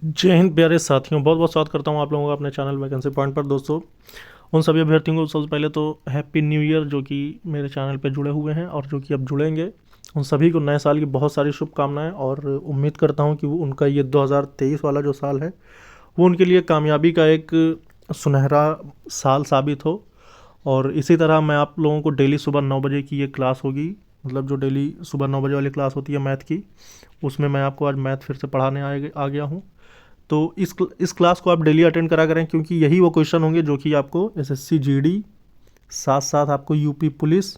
जय हिंद प्यारे साथियों, बहुत बहुत स्वागत करता हूं आप लोगों का अपने चैनल वैकेंसी पॉइंट पर। दोस्तों, उन सभी अभ्यर्थियों को सबसे पहले तो हैप्पी न्यू ईयर, जो कि मेरे चैनल पे जुड़े हुए हैं और जो कि अब जुड़ेंगे। उन सभी को नए साल की बहुत सारी शुभकामनाएं और उम्मीद करता हूं कि वो उनका ये 2023 वाला जो साल है वो उनके लिए कामयाबी का एक सुनहरा साल साबित हो। और इसी तरह मैं आप लोगों को डेली सुबह 9 बजे की ये क्लास होगी, मतलब जो डेली सुबह 9 बजे वाली क्लास होती है मैथ की, उसमें मैं आपको आज मैथ फिर से पढ़ाने आ गया हूँ। तो इस क्लास को आप डेली अटेंड करा करें, क्योंकि यही वो क्वेश्चन होंगे जो कि आपको एसएससी जीडी, साथ साथ आपको यूपी पुलिस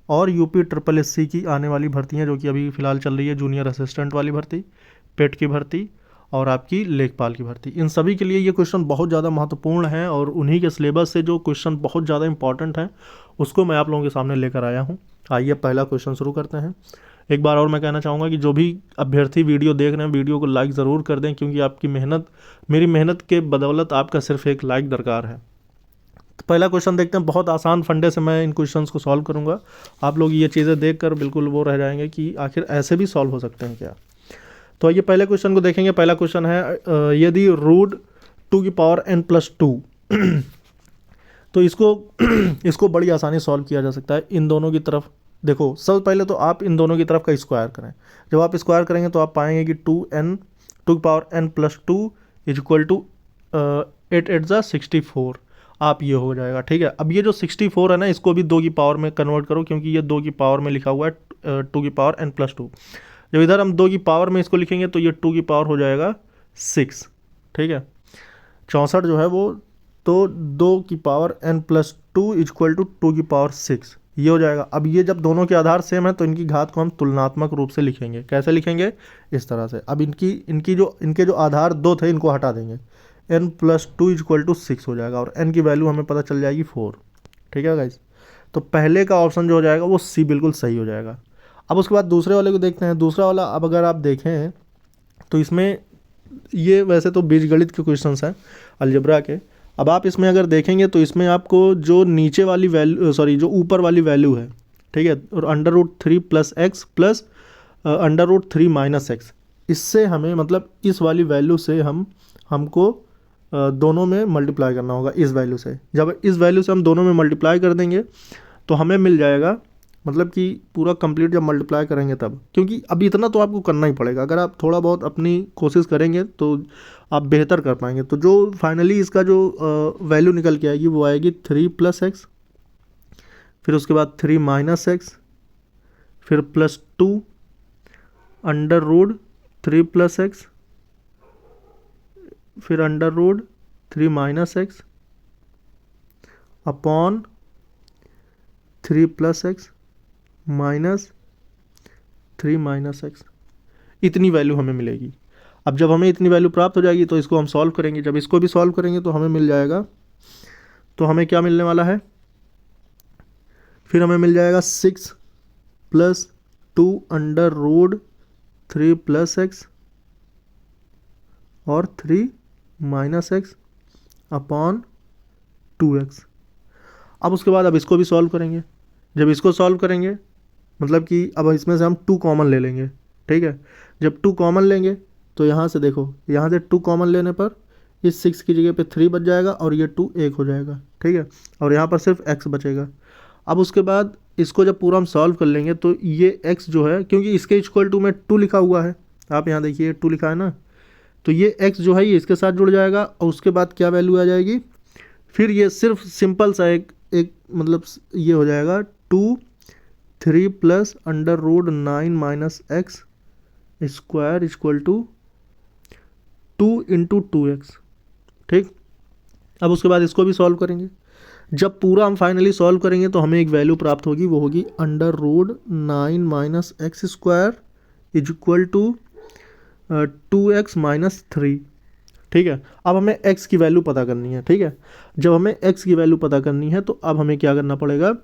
और यूपी ट्रिपल एससी की आने वाली भर्तियां जो कि अभी फ़िलहाल चल रही है, जूनियर असिस्टेंट वाली भर्ती, पेट की भर्ती और आपकी लेखपाल की भर्ती, इन सभी के लिए ये क्वेश्चन बहुत ज़्यादा महत्वपूर्ण है और उन्हीं के सिलेबस से जो क्वेश्चन बहुत ज़्यादा इंपॉर्टेंट हैं उसको मैं आप लोगों के सामने लेकर आया हूँ। आइए पहला क्वेश्चन शुरू करते हैं। एक बार और मैं कहना चाहूँगा कि जो भी अभ्यर्थी वीडियो देख रहे हैं, वीडियो को लाइक ज़रूर कर दें, क्योंकि आपकी मेहनत, मेरी मेहनत के बदौलत आपका सिर्फ एक लाइक दरकार है। तो पहला क्वेश्चन देखते हैं। बहुत आसान फंडे से मैं इन क्वेश्चंस को सॉल्व करूंगा। आप लोग ये चीज़ें देखकर बिल्कुल वो रह जाएंगे कि आखिर ऐसे भी सॉल्व हो सकते हैं क्या। तो आइए पहले क्वेश्चन को देखेंगे। पहला क्वेश्चन है, यदि रूट 2n+2 तो इसको इसको बड़ी आसानी सॉल्व किया जा सकता है। इन दोनों की तरफ देखो, सबसे पहले तो आप इन दोनों की तरफ का स्क्वायर करें। जब आप स्क्वायर करेंगे तो आप पाएंगे कि 2n+2 इज इक्वल टू 8 8 = 64। आप ये हो जाएगा, ठीक है। अब ये जो 64 है ना, इसको भी 2 की पावर में कन्वर्ट करो, क्योंकि ये 2 की पावर में लिखा हुआ है 2n+2। जब इधर हम 2 की पावर में इसको लिखेंगे तो ये 2 की पावर हो जाएगा 6, ठीक है। 64 जो है वो, तो 2n+2 इक्वल टू 2 की पावर 6 ये हो जाएगा। अब ये जब दोनों के आधार सेम है तो इनकी घात को हम तुलनात्मक रूप से लिखेंगे। कैसे लिखेंगे? इस तरह से। अब इनके जो आधार 2 थे इनको हटा देंगे, n+2 इक्वल टू 6 हो जाएगा और n की वैल्यू हमें पता चल जाएगी 4, ठीक है गाइज। तो पहले का ऑप्शन जो हो जाएगा वो सी बिल्कुल सही हो जाएगा। अब उसके बाद दूसरे वाले को देखते हैं। दूसरा वाला, अब अगर आप देखें तो इसमें ये वैसे तो बीजगणित के क्वेश्चंस हैं, अलजेब्रा के। अब आप इसमें अगर देखेंगे तो इसमें आपको जो नीचे वाली वैल्यू, सॉरी जो ऊपर वाली वैल्यू है, ठीक है, और √3 + x प्लस √3 - x, इससे हमें मतलब इस वाली वैल्यू से हमको दोनों में मल्टीप्लाई करना होगा इस वैल्यू से। जब इस वैल्यू से हम दोनों में मल्टीप्लाई कर देंगे तो हमें मिल जाएगा, मतलब कि पूरा कंप्लीट जब मल्टीप्लाई करेंगे तब, क्योंकि अब इतना तो आपको करना ही पड़ेगा। अगर आप थोड़ा बहुत अपनी कोशिश करेंगे तो आप बेहतर कर पाएंगे। तो जो फाइनली इसका जो वैल्यू निकल के आएगी वो आएगी 3 + x, फिर उसके बाद 3 - x, फिर +2 √3 + x, फिर √3 - x upon 3 + x minus 3 - x, इतनी वैल्यू हमें मिलेगी। अब जब हमें इतनी वैल्यू प्राप्त हो जाएगी तो इसको हम सॉल्व करेंगे। जब इसको भी सॉल्व करेंगे तो हमें मिल जाएगा, तो हमें क्या मिलने वाला है, फिर हमें मिल जाएगा 6 + 2 √3 + x और 3 - x अपॉन 2x। अब उसके बाद अब इसको भी सॉल्व करेंगे। जब इसको सॉल्व करेंगे मतलब कि अब इसमें से हम 2 कॉमन ले लेंगे, ठीक है। जब 2 कॉमन लेंगे तो यहाँ से देखो, यहाँ से 2 कॉमन लेने पर इस 6 की जगह पे 3 बच जाएगा और ये 2 1 हो जाएगा, ठीक है। और यहाँ पर सिर्फ x बचेगा। अब उसके बाद इसको जब पूरा हम सॉल्व कर लेंगे तो ये x जो है, क्योंकि इसके इक्वल टू में 2 लिखा हुआ है, आप यहाँ देखिए 2 लिखा है ना, तो ये x जो है ये इसके साथ जुड़ जाएगा और उसके बाद क्या वैल्यू आ जाएगी, फिर ये सिर्फ सिंपल सा एक मतलब ये हो जाएगा 2 3 + √9 - x square equal to 2 × 2x, ठीक। अब उसके बाद इसको भी सॉल्व करेंगे। जब पूरा हम फाइनली सॉल्व करेंगे तो हमें एक वैल्यू प्राप्त होगी, वो होगी √9 - x square equal to 2x - 3, ठीक है। अब हमें x की वैल्यू पता करनी है, ठीक है। जब हमें x की वैल्यू पता करनी है तो अब हमें क्या करना पड़ेगा,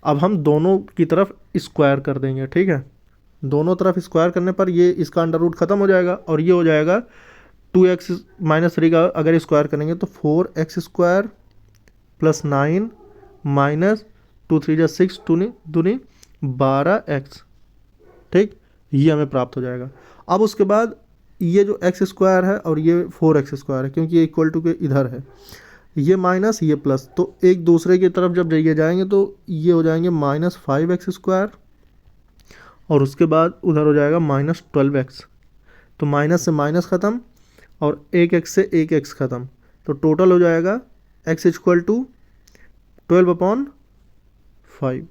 अब हम दोनों की तरफ स्क्वायर कर देंगे, ठीक है। दोनों तरफ स्क्वायर करने पर ये इसका अंडर रूट ख़त्म हो जाएगा और ये हो जाएगा 2x - 3 का अगर स्क्वायर करेंगे तो 4x स्क्वायर + 9 माइनस 2 3 = 6 दूनी 12x, ठीक। ये हमें प्राप्त हो जाएगा। अब उसके बाद ये जो एक्स स्क्वायर है और ये 4x² है, क्योंकि ये इक्वल टू के इधर है, ये माइनस ये प्लस, तो एक दूसरे की तरफ जब ये जाएंगे तो ये हो जाएंगे -5x², और उसके बाद उधर हो जाएगा -12x। तो माइनस से माइनस ख़त्म और एक एक्स से एक एक्स ख़त्म, तो टोटल हो जाएगा x इक्वल टू 12/5।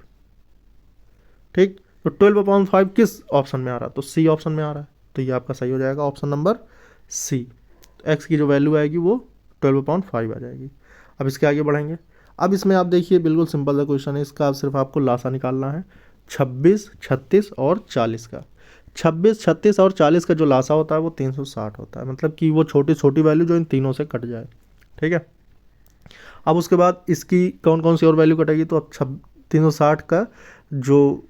ठीक, तो 12/5 किस ऑप्शन में आ रहा है? तो सी ऑप्शन में आ रहा है, तो ये आपका सही हो जाएगा ऑप्शन नंबर सी। तो एक्स की जो वैल्यू आएगी वो 12/5 आ जाएगी। अब इसके आगे बढ़ेंगे। अब इसमें आप देखिए बिल्कुल सिंपल सा क्वेश्चन है, इसका सिर्फ आपको लासा निकालना है 26, 36 और 40 का। 26, 36 और 40 का जो लासा होता है वो 360 होता है, मतलब कि वो छोटी छोटी वैल्यू जो इन तीनों से कट जाए। ठीक है, अब उसके बाद इसकी कौन कौन सी और वैल्यू कटेगी? तो अब 360 का जो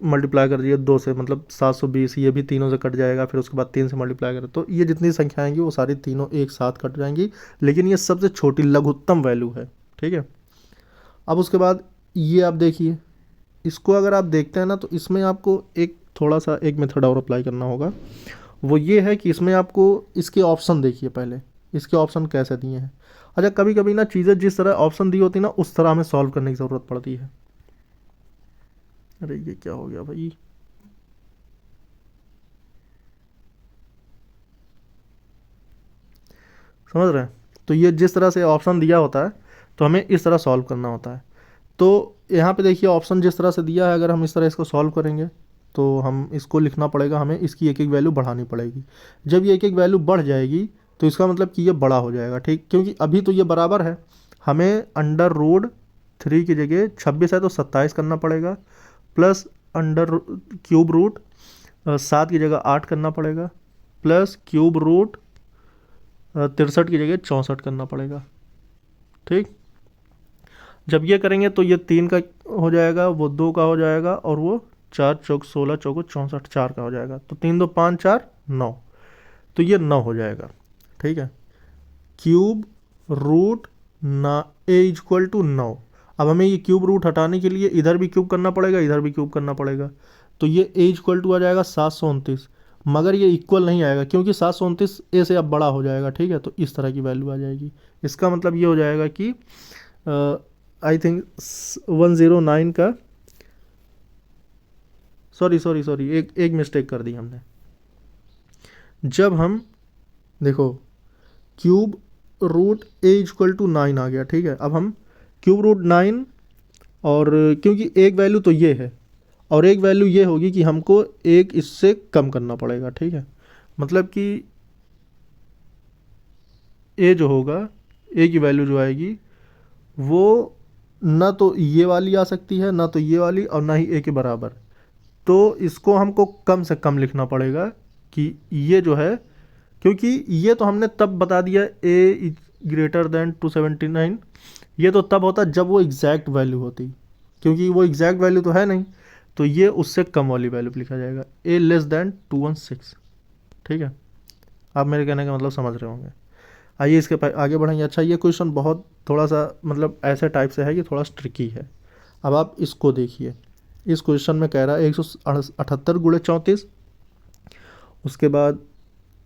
मल्टीप्लाई कर दिए 2 से, मतलब 720, ये भी तीनों से कट जाएगा, फिर उसके बाद 3 से मल्टीप्लाई करें तो ये जितनी संख्या आएंगी वो सारी तीनों एक साथ कट जाएंगी, लेकिन ये सबसे छोटी लघुत्तम वैल्यू है। ठीक है, अब उसके बाद ये आप देखिए, इसको अगर आप देखते हैं ना तो इसमें आपको एक थोड़ा सा एक मेथड और अप्लाई करना होगा। वो ये है कि इसमें आपको इसके ऑप्शन देखिए, पहले इसके ऑप्शन कैसे दिए हैं। अच्छा, कभी कभी ना चीज़ें जिस तरह ऑप्शन दी होती है ना उस तरह हमें सॉल्व करने की ज़रूरत पड़ती है। अरे ये क्या हो गया भाई? समझ रहे हैं? तो ये जिस तरह से ऑप्शन दिया होता है तो हमें इस तरह सॉल्व करना होता है। तो यहाँ पे देखिए ऑप्शन जिस तरह से दिया है, अगर हम इस तरह इसको सॉल्व करेंगे तो हम इसको लिखना पड़ेगा, हमें इसकी एक एक वैल्यू बढ़ानी पड़ेगी। जब ये एक एक वैल्यू बढ़ जाएगी तो इसका मतलब कि ये बड़ा हो जाएगा। ठीक, क्योंकि अभी तो ये बराबर है, हमें √3 की जगह 26 है तो 27 करना पड़ेगा, प्लस √3 7 की जगह 8 करना पड़ेगा, प्लस √63 की जगह 64 करना पड़ेगा। ठीक, जब ये करेंगे तो ये 3 का हो जाएगा, वो 2 का हो जाएगा, और वो 4 चौक 16 चौको 64 4 का हो जाएगा। तो 3 2 5 4 9, तो ये 9 हो जाएगा। ठीक है, क्यूब रूट ना ए इक्वल टू 9। अब हमें ये क्यूब रूट हटाने के लिए इधर भी क्यूब करना पड़ेगा, इधर भी क्यूब करना पड़ेगा, तो ये ए इक्वल टू आ जाएगा 729, मगर ये इक्वल नहीं आएगा क्योंकि 729 ए से अब बड़ा हो जाएगा। ठीक है, तो इस तरह की वैल्यू आ जाएगी। इसका मतलब ये हो जाएगा कि आई थिंक 109 का, सॉरी एक मिस्टेक कर दी हमने। जब हम देखो cube root A equal to 9 आ गया। ठीक है, अब हम क्यूब रूट 9, और क्योंकि एक वैल्यू तो ये है और एक वैल्यू ये होगी कि हमको एक इससे कम करना पड़ेगा। ठीक है, मतलब कि ए जो होगा, ए की वैल्यू जो आएगी वो ना तो ये वाली आ सकती है, ना तो ये वाली, और ना ही ए के बराबर। तो इसको हमको कम से कम लिखना पड़ेगा कि ये जो है, क्योंकि ये तो हमने तब बता दिया ए ग्रेटर देन 279, ये तो तब होता जब वो एग्जैक्ट वैल्यू होती, क्योंकि वो एग्जैक्ट वैल्यू तो है नहीं, तो ये उससे कम वाली वैल्यू लिखा जाएगा, ए लेस देन 216। ठीक है, आप मेरे कहने का मतलब समझ रहे होंगे। आइए इसके आगे बढ़ेंगे। अच्छा, ये क्वेश्चन बहुत थोड़ा सा मतलब ऐसे टाइप से है कि थोड़ा ट्रिकी है। अब आप इसको देखिए, इस क्वेश्चन में कह रहा है 178 गुणे 34, उसके बाद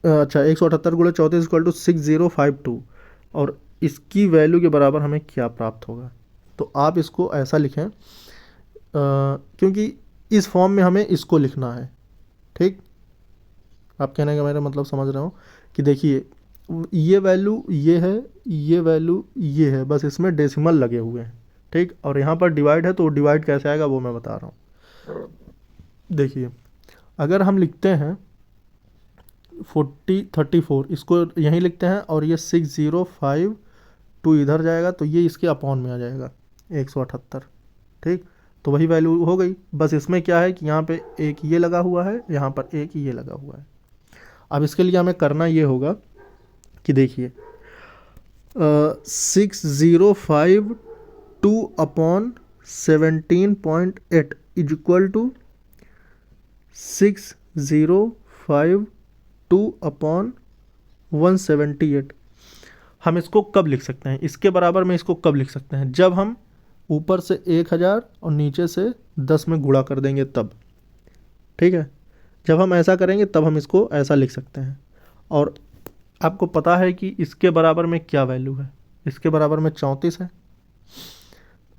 अच्छा 178 गुणे 34 इक्वल टू 6052, और इसकी वैल्यू के बराबर हमें क्या प्राप्त होगा। तो आप इसको ऐसा लिखें, क्योंकि इस फॉर्म में हमें इसको लिखना है। ठीक, आप कहने का मेरा मतलब समझ रहे हो कि देखिए ये वैल्यू ये है, ये वैल्यू ये है, बस इसमें डेसिमल लगे हुए हैं। ठीक, और यहाँ पर डिवाइड है तो डिवाइड कैसे आएगा वो मैं बता रहा हूँ। देखिए अगर हम लिखते हैं 34, इसको यहीं लिखते हैं, और ये 6052 इधर जाएगा, तो ये इसके अपॉन में आ जाएगा 178। ठीक, तो वही वैल्यू हो गई, बस इसमें क्या है कि यहाँ पे एक ये लगा हुआ है, यहाँ पर एक ये लगा हुआ है। अब इसके लिए हमें करना ये होगा कि देखिए 6052 upon 17.8 is equal to 6052 upon 178। हम इसको कब लिख सकते हैं, इसके बराबर में इसको कब लिख सकते हैं? जब हम ऊपर से 1000 और नीचे से 10 में गुणा कर देंगे तब। ठीक है, जब हम ऐसा करेंगे तब हम इसको ऐसा लिख सकते हैं। और आपको पता है कि इसके बराबर में क्या वैल्यू है, इसके बराबर में 34 है।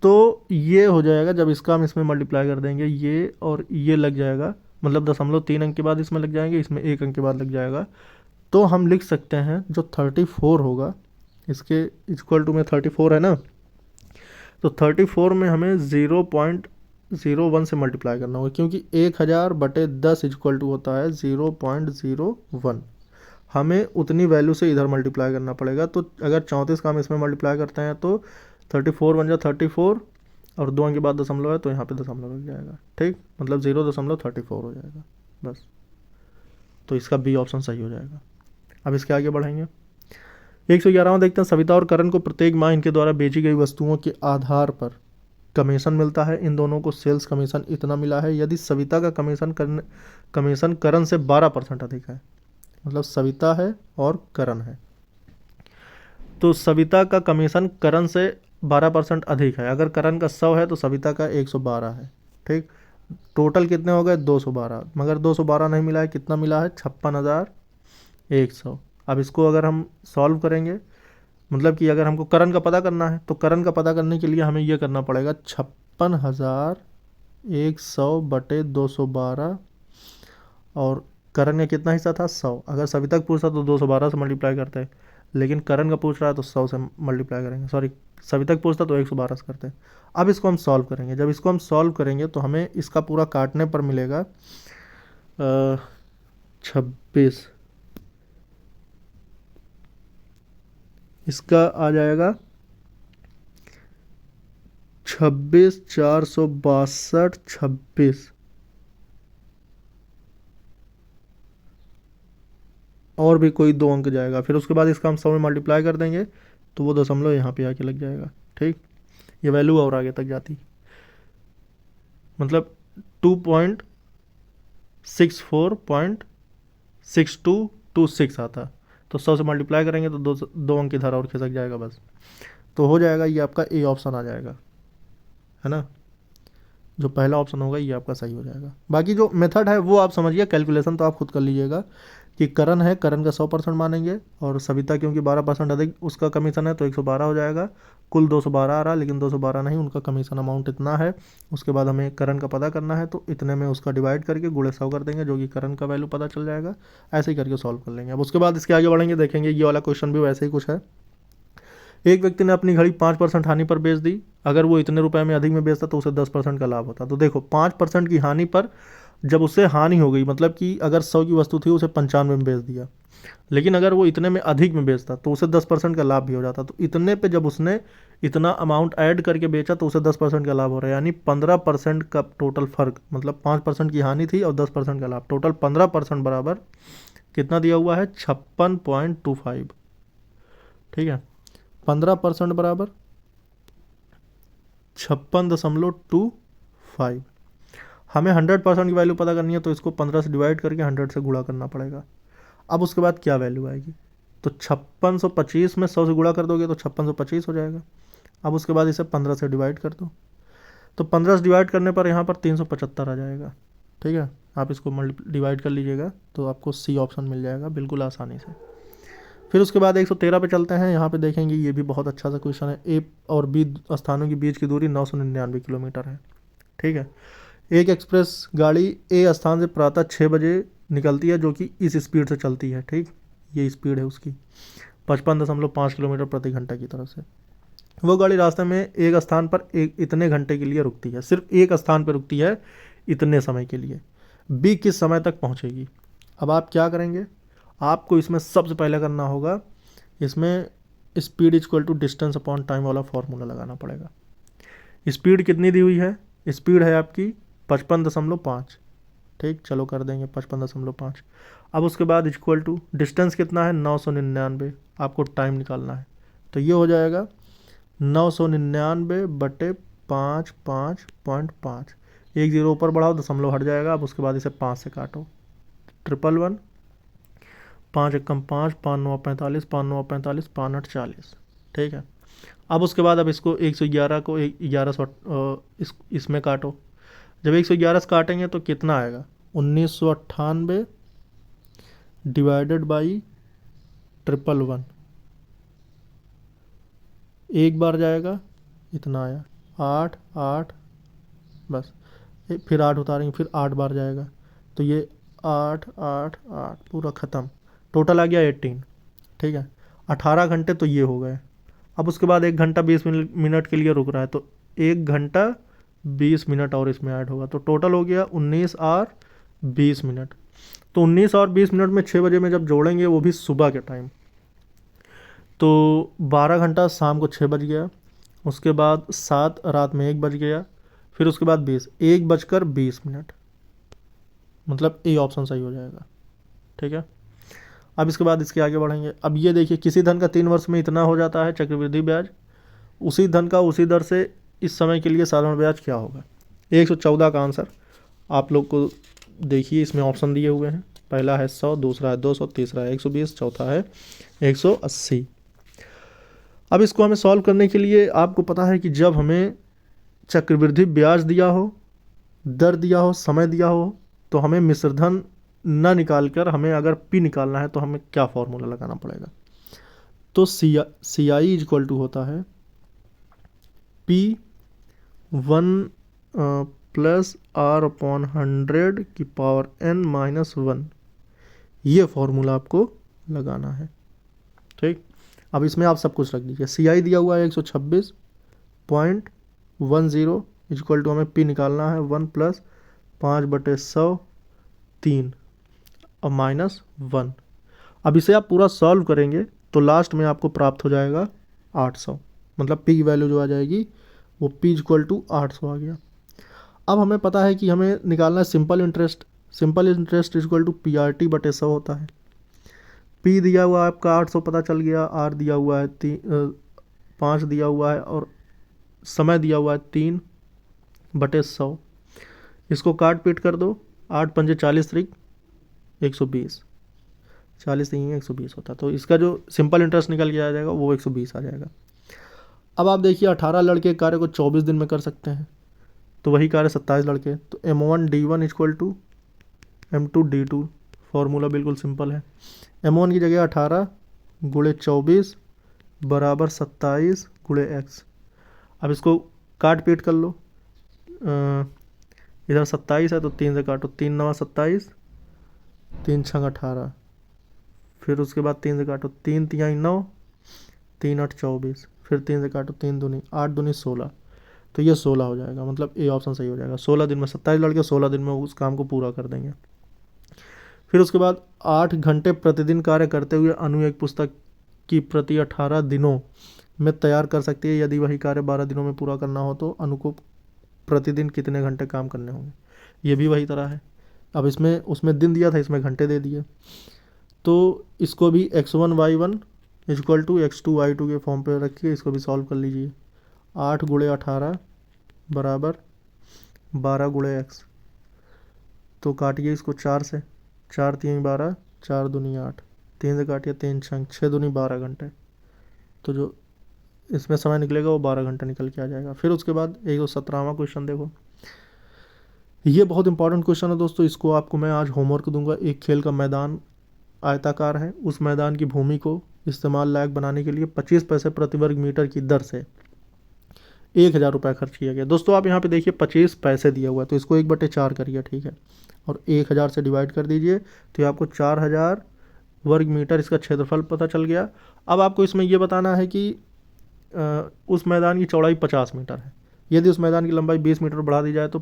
तो ये हो जाएगा, जब इसका हम इसमें मल्टीप्लाई कर देंगे ये और ये लग जाएगा, मतलब 0.3 अंक के बाद इसमें लग जाएंगे, इसमें 1 अंक के बाद लग जाएगा। तो हम लिख सकते हैं जो 34 होगा, इसके इक्वल टू में 34 है ना, तो 34 में हमें 0.01 से मल्टीप्लाई करना होगा, क्योंकि 1000/10 इक्वल टू होता है 0.01। हमें उतनी वैल्यू से इधर मल्टीप्लाई करना पड़ेगा। तो अगर 34 का हम इसमें मल्टीप्लाई करते हैं तो 34 बन जाए 34, और 2 अंक के बाद दशमलव है तो यहाँ पे दशमलव लग जाएगा, ठीक, मतलब 0.34 हो जाएगा बस। तो इसका बी ऑप्शन सही हो जाएगा। अब इसके आगे बढ़ेंगे। 111वां देखते हैं। सविता और करण को प्रत्येक माह इनके द्वारा बेची गई वस्तुओं के आधार पर कमीशन मिलता है। इन दोनों को सेल्स कमीशन इतना मिला है यदि सविता का कमीशन करण से 12% अधिक है। मतलब सविता है और करण है, तो सविता का कमीशन करण से 12% अधिक है। अगर करण का 100 है तो सविता का 112 है, ठीक। टोटल कितने हो गए 212, मगर 212 नहीं मिला है, कितना मिला है 56,100। अब इसको अगर हम सॉल्व करेंगे, मतलब कि अगर हमको करण का पता करना है तो करण का पता करने के लिए हमें ये करना पड़ेगा 56,100/212, और करण का कितना हिस्सा था 100। अगर सविता का पूछता तो 212 से मल्टीप्लाई करते हैं, लेकिन करण का पूछ रहा है तो 100 से मल्टीप्लाई करेंगे, सॉरी सविता का पूछता तो 112 से करते हैं। अब इसको हम सॉल्व करेंगे। जब इसको हम सॉल्व करेंगे तो हमें इसका पूरा काटने पर मिलेगा 26, इसका आ जाएगा 26,462 26, और भी कोई 2 अंक जाएगा। फिर उसके बाद इसका हम 100 में मल्टीप्लाई कर देंगे तो वो दशमलव यहाँ पे आके लग जाएगा, ठीक। ये वैल्यू और आगे तक जाती, मतलब 2.64.6226 आता। तो 100 से मल्टीप्लाई करेंगे तो 2 अंक इधर और खिसक जाएगा बस। तो हो जाएगा, ये आपका ए ऑप्शन आ जाएगा, है ना। जो पहला ऑप्शन होगा ये आपका सही हो जाएगा। बाकी जो मेथड है वो आप समझिए, कैलकुलेशन तो आप खुद कर लीजिएगा कि करण है, करण का 100% मानेंगे, और सविता क्योंकि 12% अधिक उसका कमीशन है तो 112 हो जाएगा। कुल 212 आ रहा, लेकिन 212 नहीं, उनका कमीशन अमाउंट इतना है। उसके बाद हमें करण का पता करना है तो इतने में उसका डिवाइड करके गुणे 100 कर देंगे, जो कि करण का वैल्यू पता चल जाएगा। ऐसे ही करके सॉल्व कर लेंगे। अब उसके बाद इसके आगे बढ़ेंगे, देखेंगे ये वाला क्वेश्चन भी वैसे ही कुछ है। एक व्यक्ति ने अपनी घड़ी 5% हानि पर बेच दी। अगर वो इतने रुपए में अधिक में बेचता तो उसे 10% का लाभ होता। तो देखो 5% की हानि पर जब उससे हानि हो गई, मतलब कि अगर 100 की वस्तु थी उसे 95 में बेच दिया, लेकिन अगर वो इतने में अधिक में बेचता तो उसे 10% का लाभ भी हो जाता। तो इतने पे जब उसने इतना अमाउंट ऐड करके बेचा तो उसे 10% का लाभ हो रहा है, यानी 15% का टोटल फर्क, मतलब 5% की हानि थी और 10% का लाभ, टोटल 15% बराबर कितना दिया हुआ है 56.25, ठीक है। 15% बराबर 56.25। हमें 100% की वैल्यू पता करनी है तो इसको 15 से डिवाइड करके 100 से गुणा करना पड़ेगा। अब उसके बाद क्या वैल्यू आएगी, तो 5625 में 100 से गुणा कर दोगे तो 5625 हो जाएगा। अब उसके बाद इसे 15 से डिवाइड कर दो, तो 15 से डिवाइड करने पर यहाँ पर 375 आ जाएगा, ठीक है। आप इसको डिवाइड कर लीजिएगा तो आपको सी ऑप्शन मिल जाएगा बिल्कुल आसानी से। फिर उसके बाद 113 पे चलते हैं। यहाँ पे देखेंगे ये भी बहुत अच्छा सा क्वेश्चन है। ए और बी स्थानों के बीच की दूरी 999 किलोमीटर है, ठीक है। एक एक्सप्रेस गाड़ी ए स्थान से प्रातः 6 बजे निकलती है, जो कि इस स्पीड से चलती है, ठीक। ये स्पीड है उसकी 55.5 किलोमीटर प्रति घंटा की तरफ से। वो गाड़ी रास्ते में एक स्थान पर इतने घंटे के लिए रुकती है, सिर्फ एक स्थान पर रुकती है इतने समय के लिए। बी किस समय तक पहुंचेगी। अब आप क्या करेंगे, आपको इसमें सबसे पहले करना होगा, इसमें speed equal to distance upon time वाला फॉर्मूला लगाना पड़ेगा। स्पीड कितनी दी हुई है, स्पीड है आपकी 55.5, ठीक, चलो कर देंगे 55.5। अब उसके बाद इक्वल टू डिस्टेंस कितना है 999, आपको टाइम निकालना है, तो ये हो जाएगा 999/5 एक जीरो ऊपर बढ़ाओ, दशमलव हट जाएगा। अब उसके बाद इसे 5 से काटो, 111, 5 एकम 5, 5 9 45, 5 9 45, 5 8 40, ठीक है। अब उसके बाद अब इसको 111 को 1100 इसमें काटो। जब 111 से काटेंगे तो कितना आएगा 1998 डिवाइडेड बाई 111, एक बार जाएगा इतना आया 8 8, बस फिर 8 उतारेंगे, फिर 8 बार जाएगा तो ये 8 8 8 पूरा ख़त्म, टोटल आ गया 18। ठीक है, 18 घंटे तो ये हो गए। अब उसके बाद 1 घंटा 20 मिनट के लिए रुक रहा है तो 1 घंटा 20 मिनट और इसमें ऐड होगा तो टोटल हो गया 19 और 20 मिनट। तो 19 और 20 मिनट में 6 बजे में जब जोड़ेंगे वो भी सुबह के टाइम, तो 12 घंटा शाम को 6 बज गया, उसके बाद 7 रात में 1 बज गया, फिर उसके बाद 20, 1:20, मतलब ए ऑप्शन सही हो जाएगा। ठीक है, अब इसके बाद इसके आगे बढ़ेंगे। अब ये देखिए, किसी धन का 3 वर्ष में इतना हो जाता है चक्रवृद्धि ब्याज, उसी धन का उसी दर से इस समय के लिए साधारण ब्याज क्या होगा। 114 का आंसर आप लोग को देखिए, इसमें ऑप्शन दिए हुए हैं, पहला है 100, दूसरा है 200, तीसरा है 120, चौथा है 180। अब इसको हमें सॉल्व करने के लिए आपको पता है कि जब हमें चक्रवृद्धि ब्याज दिया हो, दर दिया हो, समय दिया हो, तो हमें मिश्रधन न निकाल कर हमें अगर पी निकालना है तो हमें क्या फॉर्मूला लगाना पड़ेगा। तो सी आई इक्वल टू होता है P 1 प्लस R अपॉन 100 की पावर n माइनस 1, ये फॉर्मूला आपको लगाना है। ठीक, अब इसमें आप सब कुछ रख दीजिए। सी आई दिया हुआ है 126.10 इक्वल टू हमें पी निकालना है 1 प्लस 5/100 3 और माइनस 1। अब इसे आप पूरा सॉल्व करेंगे तो लास्ट में आपको प्राप्त हो जाएगा 800, मतलब पी की वैल्यू जो आ जाएगी वो पी इक्वल टू 800 आ गया। अब हमें पता है कि हमें निकालना है simple interest. Simple interest equal to PRT/100 होता है। पी दिया हुआ है आपका 800 पता चल गया, आर दिया हुआ है 5 दिया हुआ है और समय दिया हुआ है 3/100। इसको काट पीट कर दो, 8 पंजे 40 त्रिक 120, 40 नहीं 120 होता, तो इसका जो सिंपल इंटरेस्ट निकल के आ जाएगा वो 120 आ जाएगा। अब आप देखिए 18 लड़के कार्य को 24 दिन में कर सकते हैं, तो वही कार्य 27 लड़के, तो M1D1 equal to M2D2, formula बिल्कुल सिंपल है। M1 की जगह 18 गुणे 24 बराबर 27 गुणे x। अब इसको काट पीट कर लो, इधर 27 है तो 3 से काटो, 3 9 27, 3 6 18, फिर उसके बाद 3 से काटो, 3 3 9, 3 8 24, फिर 3 से काटो, 3 दूनी 8 दूनी 16, तो ये 16 हो जाएगा, मतलब ए ऑप्शन सही हो जाएगा। 16 दिन में 27 लड़के 16 दिन में उस काम को पूरा कर देंगे। फिर उसके बाद 8 घंटे प्रतिदिन कार्य करते हुए अनु एक पुस्तक की प्रति 18 दिनों में तैयार कर सकती है। यदि वही कार्य 12 दिनों में पूरा करना हो तो अनु को प्रतिदिन कितने घंटे काम करने होंगे। ये भी वही तरह है। अब इसमें उसमें दिन दिया था, इसमें घंटे दे दिए, तो इसको भी x1 y1 equal to x2 y2 के फॉर्म पे रखिए, इसको भी सॉल्व कर लीजिए। 8 गुणे 18 बराबर 12 गुणे x, तो काटिए इसको 4 से, 4 3 12, 4 दूनी 8, 3 से काटिए 3 6 दूनी 12 घंटे, तो जो इसमें समय निकलेगा वो 12 घंटे निकल के आ जाएगा। फिर उसके बाद 117वां क्वेश्चन देखो, ये बहुत इंपॉर्टेंट क्वेश्चन है दोस्तों, इसको आपको मैं आज होमवर्क दूंगा। एक खेल का मैदान आयताकार है, उस मैदान की भूमि को इस्तेमाल लायक बनाने के लिए 25 पैसे प्रति वर्ग मीटर की दर से 1000 रुपये खर्च किया गया। दोस्तों आप यहाँ पे देखिए 25 पैसे दिया हुआ है, तो इसको 1/4 करिए, ठीक है, और 1000 से डिवाइड कर दीजिए, तो ये आपको 4000 वर्ग मीटर इसका क्षेत्रफल पता चल गया। अब आपको इसमें ये बताना है कि उस मैदान की चौड़ाई 50 मीटर है। यदि उस मैदान की लंबाई 20 मीटर बढ़ा दी जाए तो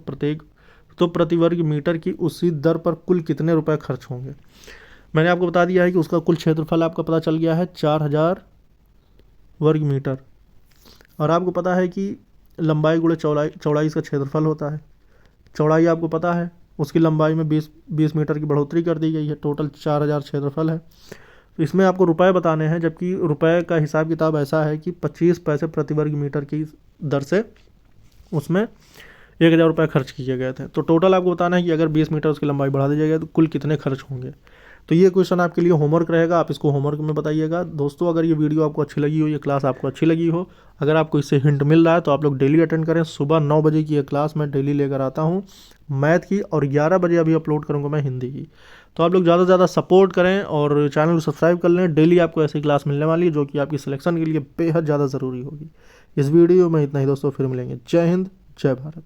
प्रति वर्ग मीटर की उसी दर पर कुल कितने रुपए खर्च होंगे। मैंने आपको बता दिया है कि उसका कुल क्षेत्रफल आपका पता चल गया है 4000 वर्ग मीटर, और आपको पता है कि लंबाई गुणे चौड़ाई इसका क्षेत्रफल होता है। चौड़ाई आपको पता है, उसकी लंबाई में 20 मीटर की बढ़ोतरी कर दी गई है, टोटल 4000 क्षेत्रफल है। तो इसमें आपको रुपए बताने हैं, जबकि रुपए का हिसाब किताब ऐसा है कि 25 पैसे प्रति वर्ग मीटर की दर से उसमें 1000 रुपये खर्च किए गए थे। तो टोटल आपको बताना है कि अगर 20 मीटर उसकी लंबाई बढ़ा दी जाएगी तो कुल कितने खर्च होंगे। तो ये क्वेश्चन आपके लिए होमवर्क रहेगा, आप इसको होमवर्क में बताइएगा। दोस्तों अगर ये वीडियो आपको अच्छी लगी हो, ये क्लास आपको अच्छी लगी हो, अगर आपको इससे हिंट मिल रहा है तो आप लोग डेली अटेंड करें। सुबह 9 बजे की ये क्लास मैं डेली लेकर आता हूँ मैथ की, और 11 बजे अभी अपलोड करूँगा मैं हिंदी की। तो आप लोग ज़्यादा से ज़्यादा सपोर्ट करें और चैनल को सब्सक्राइब कर लें। डेली आपको ऐसी क्लास मिलने वाली है जो कि आपकी सिलेक्शन के लिए बेहद ज़्यादा ज़रूरी होगी। इस वीडियो में इतना ही दोस्तों, फिर मिलेंगे। जय हिंद, जय भारत।